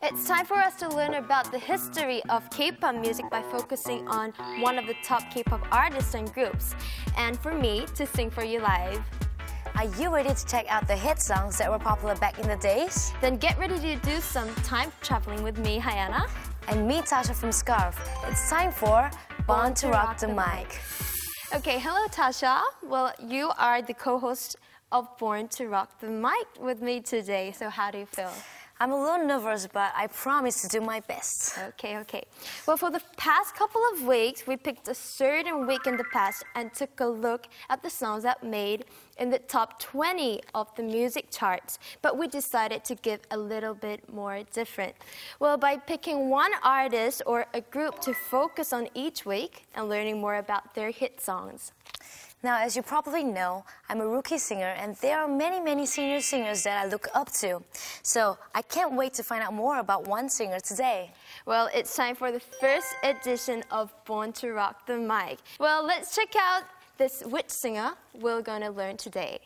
It's time for us to learn about the history of K-pop music by focusing on one of the top K-pop artists and groups, and for me to sing for you live. Are you ready to check out the hit songs that were popular back in the days? Then get ready to do some time traveling with me, Hayana. And me, Tasha from Scarf. It's time for Born to Rock the Mic. Okay, hello Tasha. Well, you are the co-host of Born to Rock the Mic with me today, so how do you feel? I'm a little nervous, but I promise to do my best. Okay. Well, for the past couple of weeks, we picked a certain week in the past and took a look at the songs that made in the top 20 of the music charts. But we decided to give a little bit more different. Well, by picking one artist or a group to focus on each week and learning more about their hit songs. Now, as you probably know, I'm a rookie singer, and there are many senior singers that I look up to. So I can't wait to find out more about one singer today. Well, it's time for the first edition of Born to Rock the Mic. Well, let's check out which singer we're going to learn today.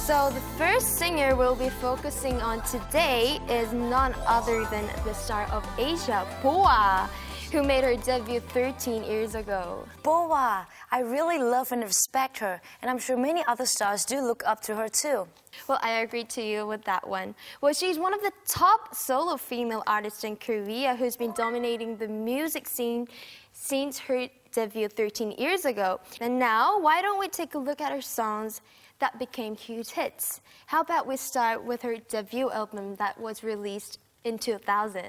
So the first singer we'll be focusing on today is none other than the star of Asia, BoA, who made her debut 13 years ago. BoA! I really love and respect her, and I'm sure many other stars do look up to her too. Well, I agree to you with that one. Well, she's one of the top solo female artists in Korea who's been dominating the music scene since her debut 13 years ago. And now, why don't we take a look at her songs that became huge hits? How about we start with her debut album that was released in 2000.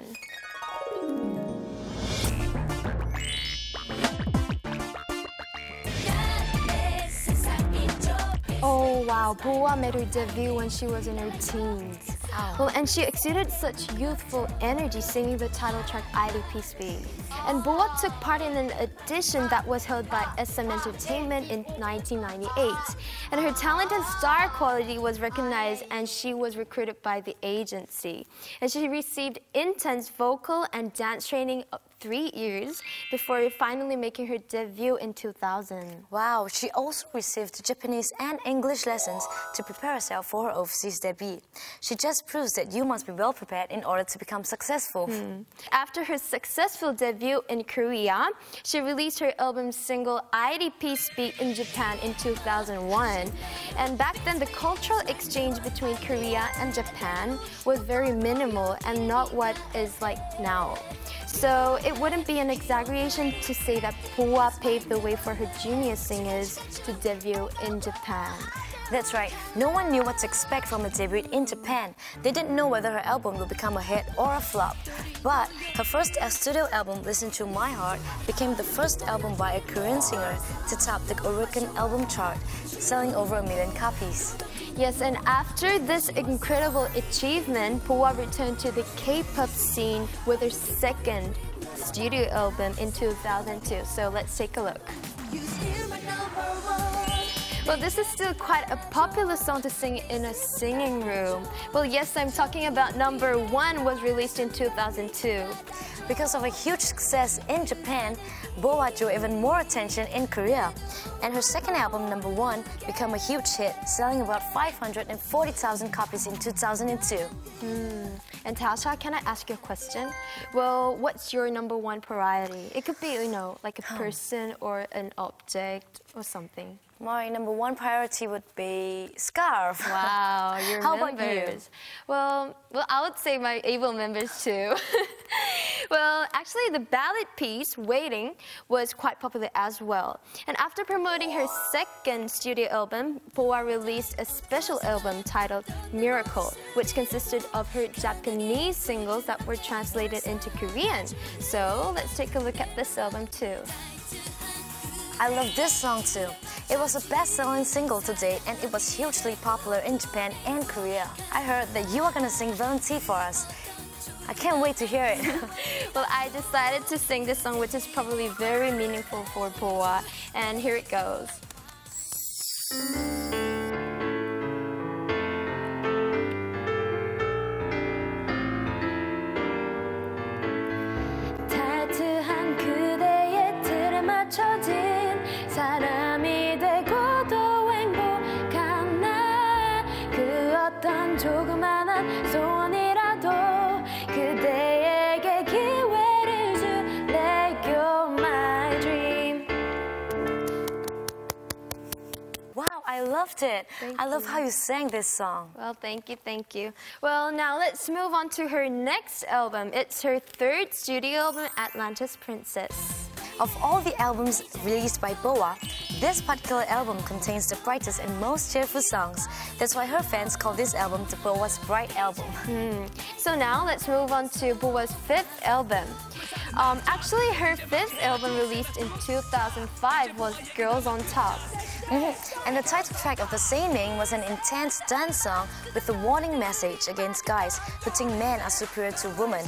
Oh wow, BoA made her debut when she was in her teens. Wow. Well, and she exuded such youthful energy singing the title track IDP Speed. And BoA took part in an audition that was held by SM Entertainment in 1998. And her talent and star quality was recognized, and she was recruited by the agency. And she received intense vocal and dance training 3 years before finally making her debut in 2000. Wow, she also received Japanese and English lessons to prepare herself for her overseas debut. She just proves that you must be well prepared in order to become successful. After her successful debut in Korea, she released her album single IDP Speed in Japan in 2001. And back then, the cultural exchange between Korea and Japan was very minimal and not what is like now. So it wouldn't be an exaggeration to say that BoA paved the way for her junior singers to debut in Japan. That's right. No one knew what to expect from a debut in Japan. They didn't know whether her album would become a hit or a flop. But her first studio album, Listen to My Heart, became the first album by a Korean singer to top the Oricon album chart, selling over 1 million copies. Yes, and after this incredible achievement, BoA returned to the K-pop scene with her second studio album in 2002. So let's take a look. Well, this is still quite a popular song to sing in a singing room. Well, yes, I'm talking about Number One was released in 2002. Because of a huge success in Japan, BoA drew even more attention in Korea. And her second album, Number One, became a huge hit, selling about 540,000 copies in 2002. And Tasha, can I ask you a question? Well, what's your number one priority? It could be, like a person or an object or something. My number one priority would be Scarf. Wow, your How members. about you? Well, I would say my able members too. Well, actually, the ballad piece, Waiting, was quite popular as well. And after promoting her second studio album, BoA released a special album titled Miracle, which consisted of her Japanese singles that were translated into Korean. So let's take a look at this album too. I love this song too. It was a best-selling single to date, and it was hugely popular in Japan and Korea. I heard that you are gonna sing Valentine for us. I can't wait to hear it. Well, I decided to sing this song, which is probably very meaningful for BoA, and here it goes. I loved it. I love you. how you sang this song. Well, thank you, thank you. Well, now let's move on to her next album. It's her third studio album, Atlantis Princess. Of all the albums released by BoA, this particular album contains the brightest and most cheerful songs. That's why her fans call this album the BoA's Bright Album. So now let's move on to BoA's fifth album. Actually, her fifth album released in 2005 was Girls on Top. And the title track of the same name was an intense dance song with a warning message against guys who think men are superior to women.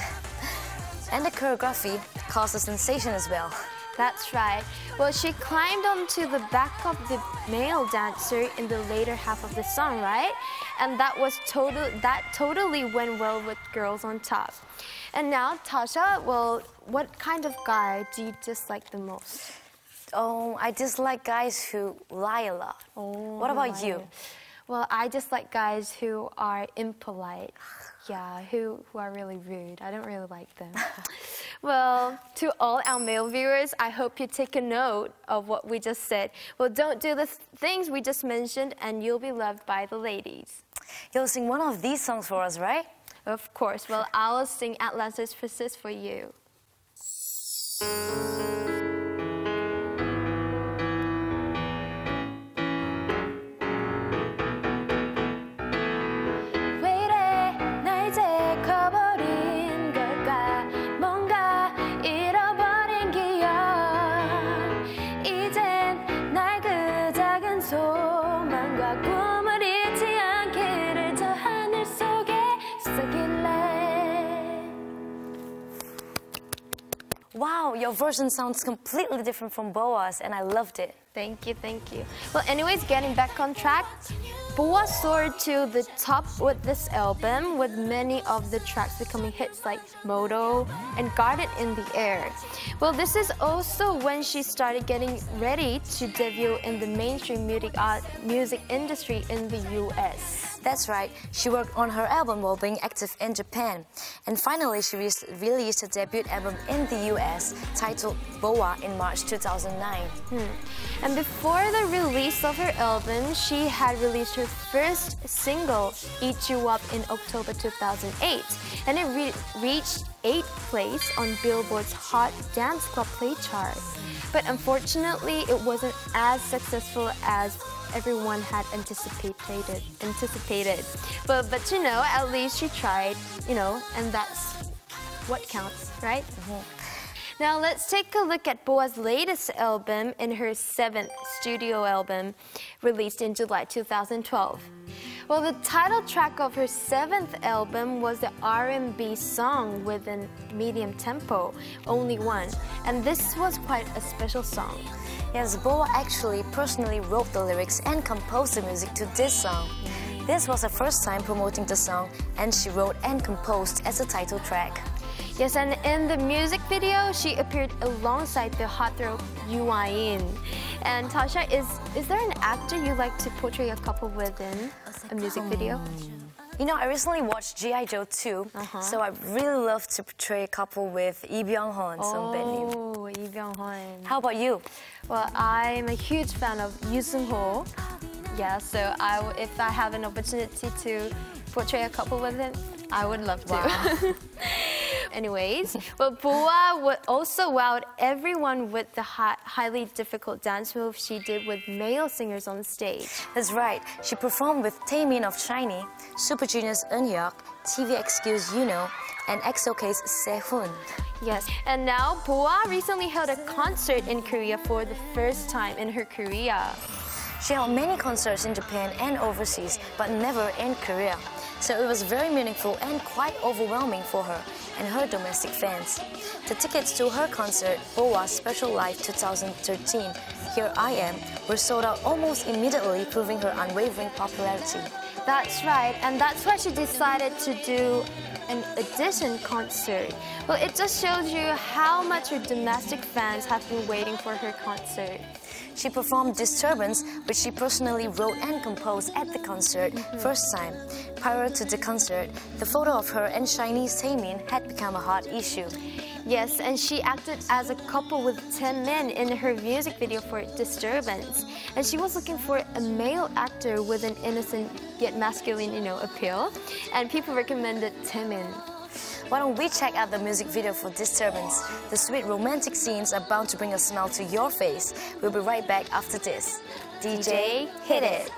And the choreography caused a sensation as well. That's right. Well, she climbed onto the back of the male dancer in the later half of the song, right? And that totally went well with Girls on Top. And now, Tasha, well, what kind of guy do you dislike the most? Oh, I dislike guys who lie a lot. Oh, what about you? Well, I dislike guys who are impolite. Yeah, who are really rude. I don't really like them. Well, to all our male viewers, I hope you take a note of what we just said. Well, don't do the things we just mentioned and you'll be loved by the ladies. You'll sing one of these songs for us, right? Of course. Well, I'll sing Atlantis Princess for you. Wow, your version sounds completely different from BoA's, and I loved it. Thank you, thank you. Well, anyways, getting back on track, BoA soared to the top with this album, with many of the tracks becoming hits like Moto and Guarded in the Air. Well, this is also when she started getting ready to debut in the mainstream music industry in the US. That's right, she worked on her album while being active in Japan. And finally, she released her debut album in the US, titled BoA, in March 2009. And before the release of her album, she had released her first single, Eat You Up, in October 2008. And it reached 8th place on Billboard's Hot Dance Club Play chart. But unfortunately, it wasn't as successful as everyone had anticipated. But you know, at least she tried, you know, and that's what counts, right? Now let's take a look at BoA's latest album in her 7th studio album, released in July 2012. Well, the title track of her 7th album was the R&B song with a medium tempo, Only One, and this was quite a special song. Yes, BoA actually personally wrote the lyrics and composed the music to this song. This was her first time promoting the song, and she wrote and composed as a title track. Yes, and in the music video, she appeared alongside the heartthrob Yoo In. And Tasha, is there an actor you like to portray a couple with in a music video? You know, I recently watched G.I. Joe 2, so I really love to portray a couple with Lee Byung-hun. Oh, Lee Byung-hun. How about you? Well, I'm a huge fan of Yoo Seung-ho. Yeah, so if I have an opportunity to portray a couple with him, I would love to. Wow. Anyways, well, BoA also wowed everyone with the highly difficult dance moves she did with male singers on stage. That's right. She performed with Taemin of SHINee, Super Junior's Eunhyuk, TVXQ's Yuno, and EXO-K's Sehun. Yes, and now BoA recently held a concert in Korea for the first time in her career. She held many concerts in Japan and overseas, but never in Korea. So it was very meaningful and quite overwhelming for her and her domestic fans. The tickets to her concert, BoA's Special Live 2013, Here I Am, were sold out almost immediately, proving her unwavering popularity. That's right, and that's why she decided to do an audition concert. Well, it just shows you how much her domestic fans have been waiting for her concert. She performed Disturbance, which she personally wrote and composed at the concert first time. Prior to the concert, the photo of her and Chinese Taemin had become a hot issue. Yes, and she acted as a couple with 10 men in her music video for Disturbance. And she was looking for a male actor with an innocent yet masculine, appeal. And people recommended Taemin. Why don't we check out the music video for Disturbance? The sweet romantic scenes are bound to bring a smile to your face. We'll be right back after this. DJ, hit it!